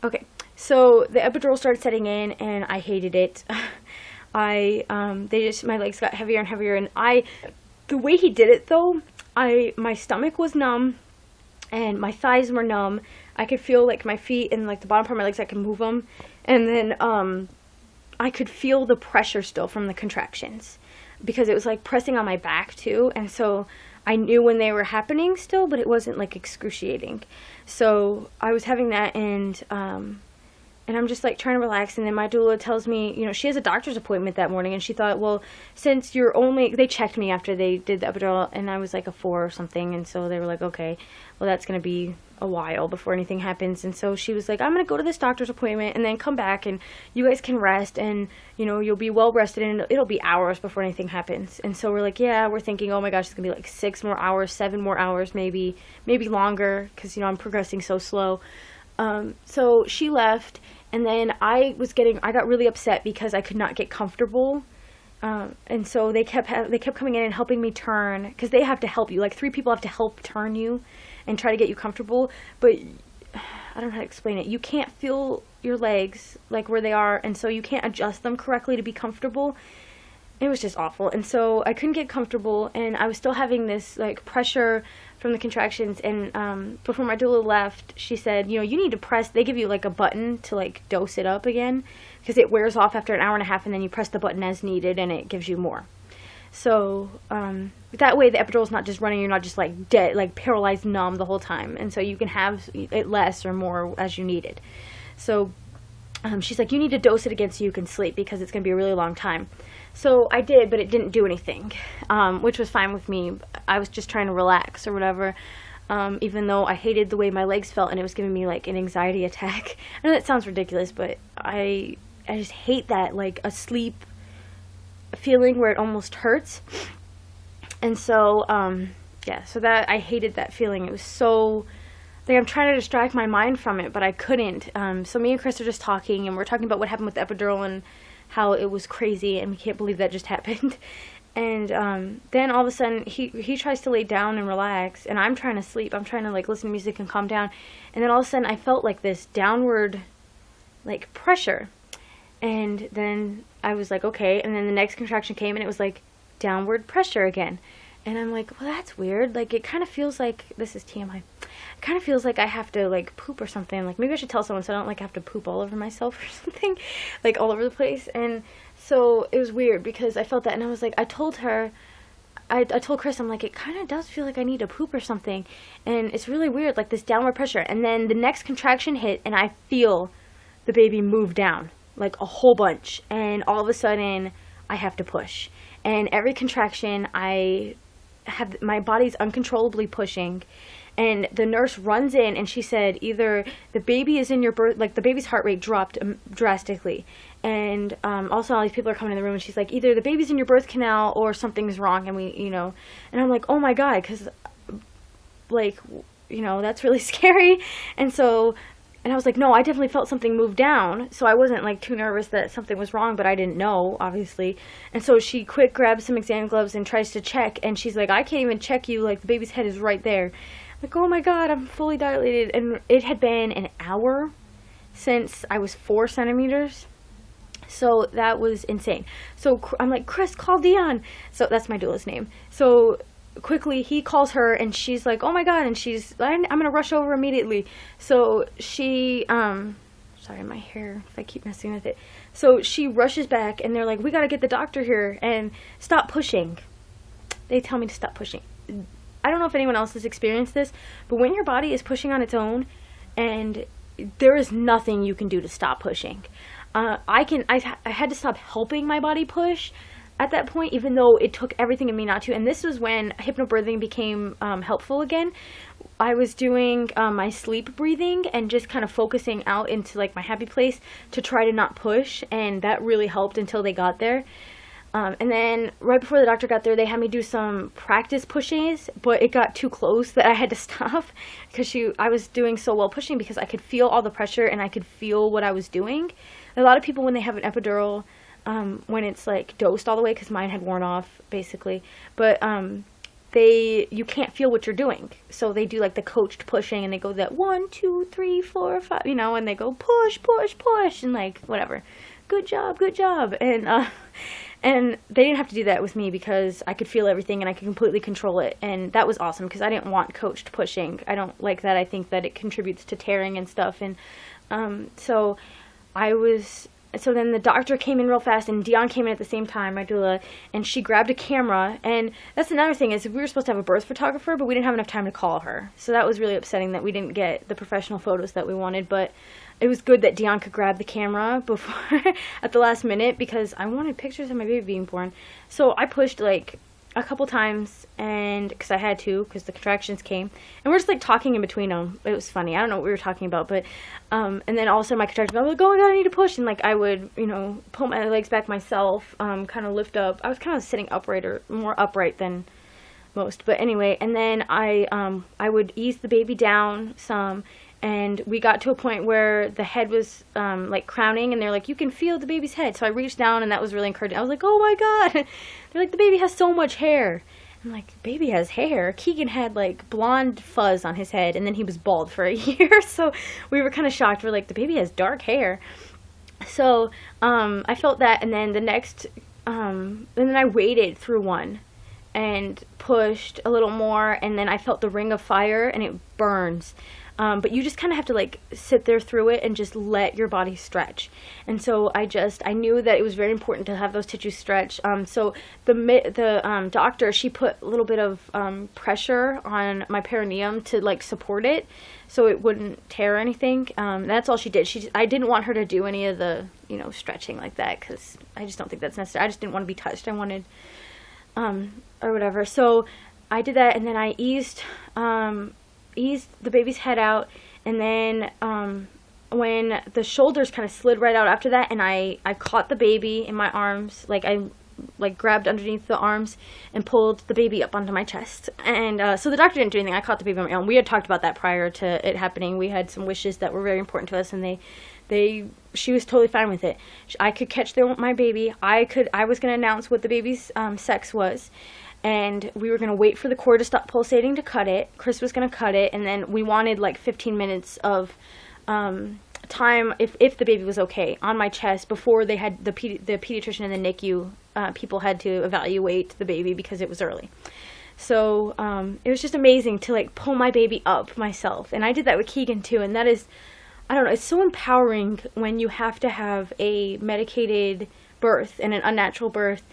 Okay, so the epidural started setting in, and I hated it. My legs got heavier and heavier, and the way he did it though, my stomach was numb, and my thighs were numb. I could feel like my feet and like the bottom part of my legs, I could move them, and then I could feel the pressure still from the contractions, because it was like pressing on my back too, and so I knew when they were happening still, but it wasn't like excruciating. So I was having that, and I'm just like trying to relax, and then my doula tells me, she has a doctor's appointment that morning, and she thought, well, since they checked me after they did the epidural, and I was like a 4 or something, and so they were like, okay, well, that's going to be a while before anything happens. And so she was like, I'm going to go to this doctor's appointment and then come back, and you guys can rest, and you'll be well rested, and it'll be hours before anything happens. And so we're like, yeah, we're thinking, oh my gosh, it's going to be like 6 more hours, 7 more hours, maybe longer, because I'm progressing so slow. So she left, and then I got really upset because I could not get comfortable. And so they kept coming in and helping me turn, because they have to help you. Like 3 people have to help turn you and try to get you comfortable. But I don't know how to explain it. You can't feel your legs like where they are, and so you can't adjust them correctly to be comfortable. It was just awful. And so I couldn't get comfortable, and I was still having this like pressure from the contractions. And before my doula left, she said, you need to press. They give you like a button to like dose it up again, because it wears off after an hour and a half, and then you press the button as needed, and it gives you more. So that way the epidural is not just running. You're not just like dead, like paralyzed, numb the whole time, and so you can have it less or more as you need it. So she's like, you need to dose it again so you can sleep, because it's going to be a really long time. So I did, but it didn't do anything, which was fine with me. I was just trying to relax or whatever, even though I hated the way my legs felt, and it was giving me like an anxiety attack. I know that sounds ridiculous, but I just hate that, like a sleep feeling where it almost hurts. And so so that I hated that feeling. It was so like I'm trying to distract my mind from it, but I couldn't. So me and Chris are just talking, and we're talking about what happened with the epidural and how it was crazy, and we can't believe that just happened. And then all of a sudden he tries to lay down and relax, and I'm trying to sleep. I'm trying to like listen to music and calm down. And then all of a sudden I felt like this downward like pressure. And then I was like, okay. And then the next contraction came, and it was like downward pressure again. And I'm like, well, that's weird. Like, it kind of feels like, this is TMI. It kind of feels like I have to, like, poop or something. Like, maybe I should tell someone so I don't, like, have to poop all over myself or something. Like, all over the place. And so it was weird because I felt that. And I was like, I told Chris, I'm like, it kind of does feel like I need to poop or something. And it's really weird, like, this downward pressure. And then the next contraction hit, and I feel the baby move down, like, a whole bunch. And all of a sudden, I have to push. And every contraction, my body's uncontrollably pushing, and the nurse runs in, and she said either the baby is in your birth, like the baby's heart rate dropped drastically, and also all these people are coming in the room, and she's like, either the baby's in your birth canal or something's wrong, and and I'm like, oh my god, because like that's really scary. And I was like, no, I definitely felt something move down. So I wasn't like too nervous that something was wrong, but I didn't know, obviously. And so she quick grabs some exam gloves and tries to check. And she's like, I can't even check you. Like, the baby's head is right there. I'm like, oh my God, I'm fully dilated. And it had been an hour since I was 4 centimeters. So that was insane. So I'm like, Chris, call Dion. So that's my doula's name. So quickly he calls her, and she's like, oh my god, and I'm gonna rush over immediately. So she sorry, my hair, if I keep messing with it. So she rushes back, and they're like, we gotta get the doctor here and stop pushing. They tell me to stop pushing. I don't know if anyone else has experienced this, but when your body is pushing on its own and there is nothing you can do to stop pushing, I had to stop helping my body push at that point, even though it took everything in me not to. And this was when hypnobirthing became helpful again. I was doing my sleep breathing and just kind of focusing out into like my happy place to try to not push, and that really helped until they got there. And then right before the doctor got there, they had me do some practice pushes, but it got too close that I had to stop because I was doing so well pushing, because I could feel all the pressure and I could feel what I was doing. A lot of people, when they have an epidural, when it's like dosed all the way, because mine had worn off basically, but you can't feel what you're doing. So they do like the coached pushing, and they go that 1, 2, 3, 4, 5, you know, and they go push, push, push, and like whatever. Good job. And they didn't have to do that with me because I could feel everything and I could completely control it. And that was awesome because I didn't want coached pushing. I don't like that. I think that it contributes to tearing and stuff. And so then the doctor came in real fast, and Dion came in at the same time, my doula, and she grabbed a camera. And that's another thing, is we were supposed to have a birth photographer, but we didn't have enough time to call her. So that was really upsetting that we didn't get the professional photos that we wanted. But it was good that Dion could grab the camera before at the last minute, because I wanted pictures of my baby being born. So I pushed like a couple times, and because I had to, because the contractions came, and we're just like talking in between them. It was funny. I don't know what we were talking about, but and then all of a sudden my contractions, I was like, oh my god, I need to push, and like I would, you know, pull my legs back myself, kind of lift up. I was kind of sitting upright, or more upright than most, but anyway. And then I would ease the baby down some. And we got to a point where the head was like crowning, and they're like, you can feel the baby's head. So I reached down, and that was really encouraging. I was like, oh my god. They're like, the baby has so much hair. I'm like, baby has hair? Keegan had like blonde fuzz on his head, and then he was bald for a year. So we were kind of shocked. We're like, the baby has dark hair. So I felt that, and then the next, and then I waded through one and pushed a little more, and then I felt the ring of fire, and it burns. But you just kind of have to like sit there through it and just let your body stretch. And so I knew that it was very important to have those tissues stretch. So the doctor, she put a little bit of pressure on my perineum to like support it, so it wouldn't tear or anything. That's all she did. I didn't want her to do any of the, you know, stretching like that, because I just don't think that's necessary. I just didn't want to be touched. I wanted, or whatever. So I did that, and then I eased the baby's head out, and then when the shoulders kind of slid right out after that, and I caught the baby in my arms, like I like grabbed underneath the arms and pulled the baby up onto my chest. And so the doctor didn't do anything. I caught the baby on my own. We had talked about that prior to it happening. We had some wishes that were very important to us, and she was totally fine with it. I could catch my baby. I was going to announce what the baby's sex was. And we were going to wait for the cord to stop pulsating to cut it. Chris was going to cut it, and then we wanted like 15 minutes of time, if the baby was okay, on my chest before they had the pediatrician and the NICU people had to evaluate the baby because it was early. So it was just amazing to like pull my baby up myself. And I did that with Keegan too, and that is, I don't know, it's so empowering when you have to have a medicated birth and an unnatural birth.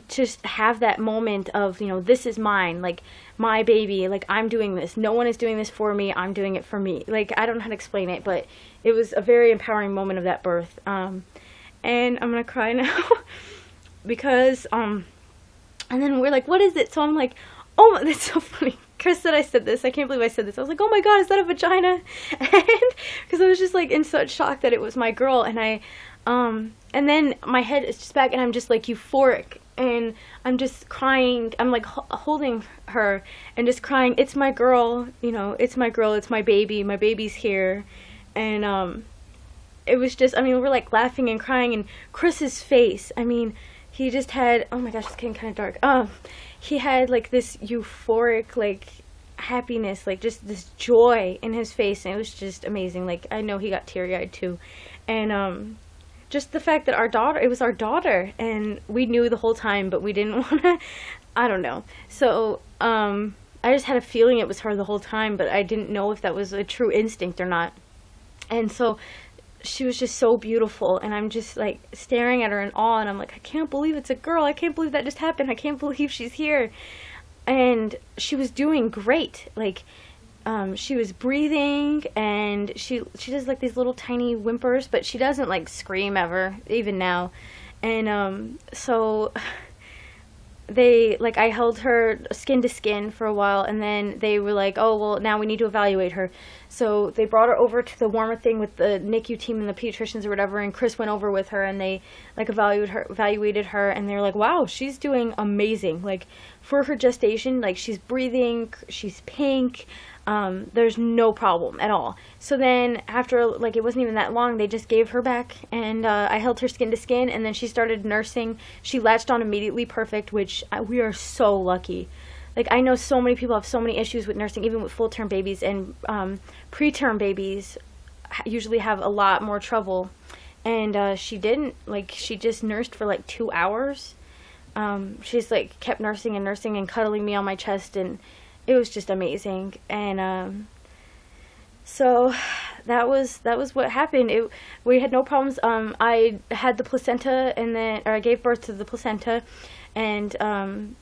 Just have that moment of, you know, this is mine, like my baby, like I'm doing this. No one is doing this for me. I'm doing it for me. Like, I don't know how to explain it, but it was a very empowering moment of that birth. And I'm going to cry now because, and then we're like, what is it? So I'm like, oh, that's so funny. Chris said I said this. I can't believe I said this. I was like, oh my god, is that a vagina? And because I was just like in such shock that it was my girl, and then my head is just back, and I'm just like euphoric, and I'm just crying. I'm like holding her and just crying. It's my girl, you know, it's my girl, it's my baby's here. And it was just, I mean, we're like laughing and crying, and Chris's face, I mean, he just had, oh my gosh, it's getting kind of dark. He had like this euphoric, like happiness, like just this joy in his face, and it was just amazing. Like, I know he got teary-eyed too. And just the fact that it was our daughter, and we knew the whole time, but we didn't want to, I don't know. So I just had a feeling it was her the whole time, but I didn't know if that was a true instinct or not. And so she was just so beautiful, and I'm just like staring at her in awe, and I'm like, I can't believe it's a girl. I can't believe that just happened. I can't believe she's here. And she was doing great. Like, she was breathing, and she does like these little tiny whimpers, but she doesn't like scream ever, even now. And so I held her skin to skin for a while, and then they were like, oh, well, now we need to evaluate her. So they brought her over to the warmer thing with the NICU team and the pediatricians or whatever, and Chris went over with her, and they like evaluated her, and they were like, wow, she's doing amazing. Like, for her gestation, like, she's breathing, she's pink, there's no problem at all. So then after, like, it wasn't even that long, they just gave her back, and I held her skin to skin, and then she started nursing. She latched on immediately perfect, which we are so lucky. like, I know so many people have so many issues with nursing, even with full-term babies, and preterm babies usually have a lot more trouble. And she didn't, like, she just nursed for like 2 hours. She's like kept nursing and nursing and cuddling me on my chest, and it was just amazing. And so that was what happened. We had no problems. I had the placenta, or I gave birth to the placenta, and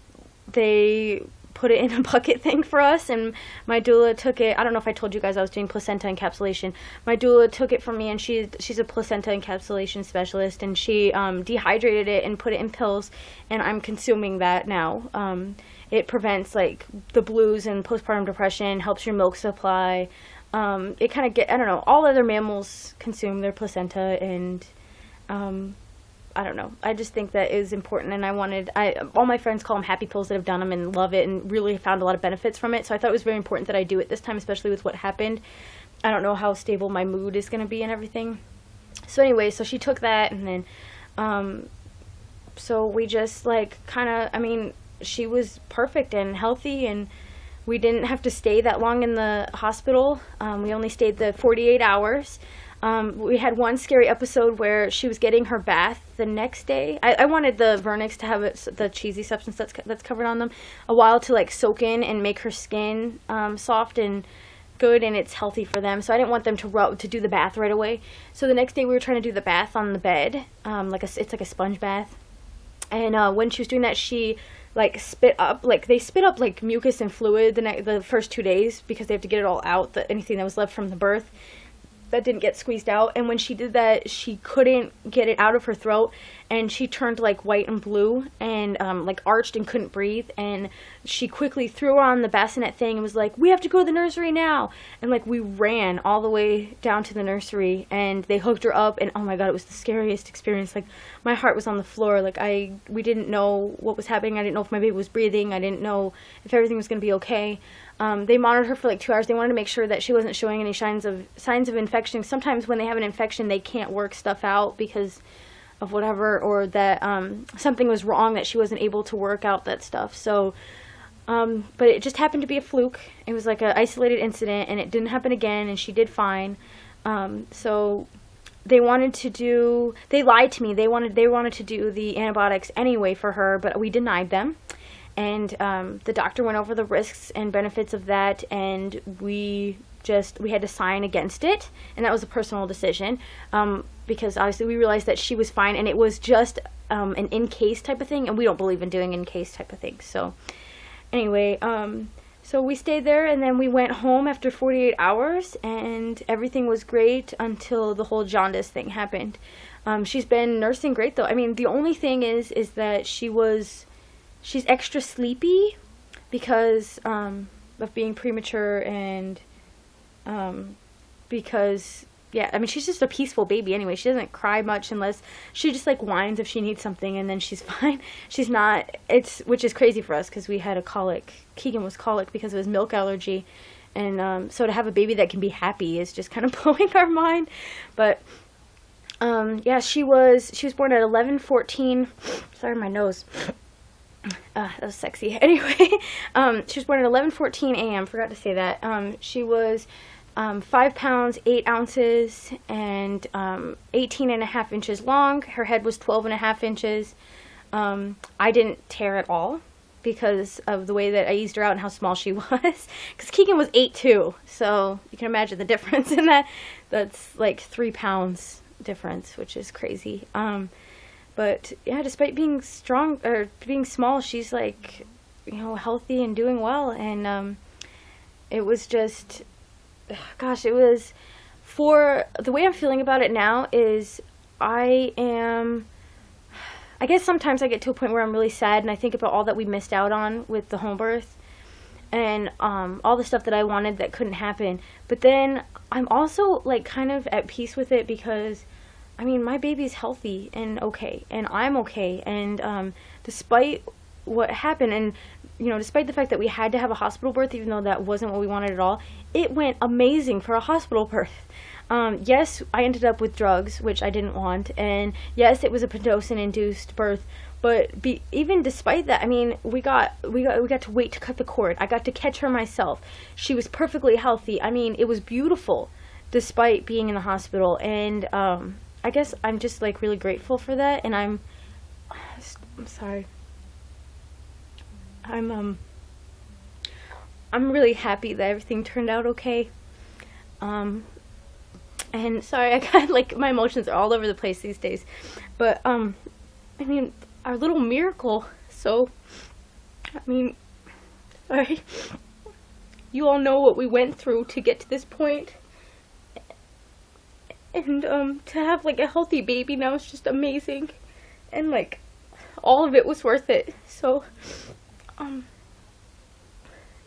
they put it in a bucket thing for us, and my doula took it. I don't know if I told you guys I was doing placenta encapsulation. My doula took it from me, and she's a placenta encapsulation specialist, and she dehydrated it and put it in pills, and I'm consuming that now. It prevents like the blues and postpartum depression, helps your milk supply. It kind of I don't know, all other mammals consume their placenta, and I don't know. I just think that is important, and all my friends call them happy pills that have done them and love it and really found a lot of benefits from it. So I thought it was very important that I do it this time, especially with what happened. I don't know how stable my mood is going to be and everything. So anyway, so she took that, and then, so we just like kind of, I mean, she was perfect and healthy, and we didn't have to stay that long in the hospital. We only stayed the 48 hours. We had one scary episode where she was getting her bath the next day. I wanted the vernix to have the cheesy substance that's covered on them a while to like soak in and make her skin soft and good, and it's healthy for them. So I didn't want them to do the bath right away. So the next day we were trying to do the bath on the bed, it's like a sponge bath. And when she was doing that, she like spit up like mucus and fluid the first 2 days, because they have to get it all out, anything that was left from the birth that didn't get squeezed out. And when she did that, she couldn't get it out of her throat, and she turned like white and blue and like arched and couldn't breathe. And she quickly threw her on the bassinet thing and was like, "We have to go to the nursery now." And like we ran all the way down to the nursery, and they hooked her up, and oh my god, it was the scariest experience. Like my heart was on the floor. Like we didn't know what was happening. I didn't know if my baby was breathing. I didn't know if everything was going to be okay. They monitored her for like 2 hours. They wanted to make sure that she wasn't showing any signs of infection. Sometimes when they have an infection, they can't work stuff out because of whatever, or that something was wrong, that she wasn't able to work out that stuff. So, but it just happened to be a fluke. It was like an isolated incident, and it didn't happen again, and she did fine. So they lied to me. They wanted to do the antibiotics anyway for her, but we denied them. And the doctor went over the risks and benefits of that, and we had to sign against it, and that was a personal decision, because obviously we realized that she was fine, and it was just an in-case type of thing, and we don't believe in doing in-case type of things. So anyway, so we stayed there, and then we went home after 48 hours, and everything was great until the whole jaundice thing happened. She's been nursing great, though. I mean, the only thing is that she's extra sleepy because of being premature, and because, yeah, I mean, she's just a peaceful baby anyway. She doesn't cry much unless she just like whines if she needs something, and then she's fine. She's not, which is crazy for us because we had a colic. Keegan was colic because of his milk allergy, and so to have a baby that can be happy is just kind of blowing our mind. But yeah, she was born at 11:14. Sorry, my nose. That was sexy. Anyway, she was born at 11:14 a.m. Forgot to say that. She was 5 pounds 8 ounces and 18.5 inches long. Her head was 12.5 inches. I didn't tear at all because of the way that I eased her out and how small she was. Because Keegan was 8'2", so you can imagine the difference in that. That's like 3 pounds difference, which is crazy. But yeah, despite being being small, she's like, healthy and doing well. And it was just, gosh, it was, for the way I'm feeling about it now is I guess sometimes I get to a point where I'm really sad and I think about all that we missed out on with the home birth and all the stuff that I wanted that couldn't happen. But then I'm also like kind of at peace with it because I mean, my baby's healthy and okay, and I'm okay, and despite what happened, and despite the fact that we had to have a hospital birth, even though that wasn't what we wanted at all, it went amazing for a hospital birth. Yes, I ended up with drugs, which I didn't want, and yes, it was a Pitocin-induced birth, But even despite that, I mean, we got to wait to cut the cord. I got to catch her myself. She was perfectly healthy. I mean, it was beautiful, despite being in the hospital. And I guess I'm just like really grateful for that. And I'm sorry. I'm really happy that everything turned out okay. And sorry, I got like my emotions are all over the place these days. But I mean, our little miracle. So I mean, sorry. You all know what we went through to get to this point. And to have like a healthy baby now is just amazing. And like all of it was worth it. So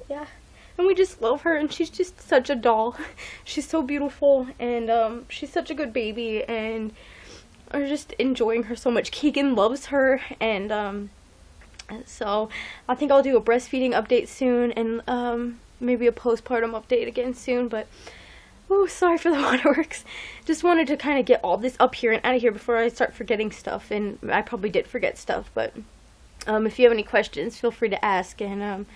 yeah. And we just love her, and she's just such a doll. She's so beautiful, and she's such a good baby, and we're just enjoying her so much. Keegan loves her, and so I think I'll do a breastfeeding update soon, and maybe a postpartum update again soon, but oh, sorry for the waterworks. Just wanted to kind of get all this up here and out of here before I start forgetting stuff, and I probably did forget stuff, but if you have any questions, feel free to ask, and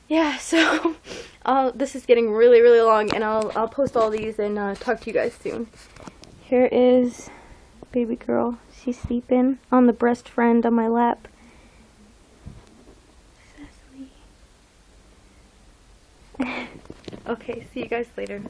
yeah, so this is getting really, really long, and I'll post all these and talk to you guys soon. Here is baby girl. She's sleeping on the breast friend on my lap. Cecily. Okay, see you guys later.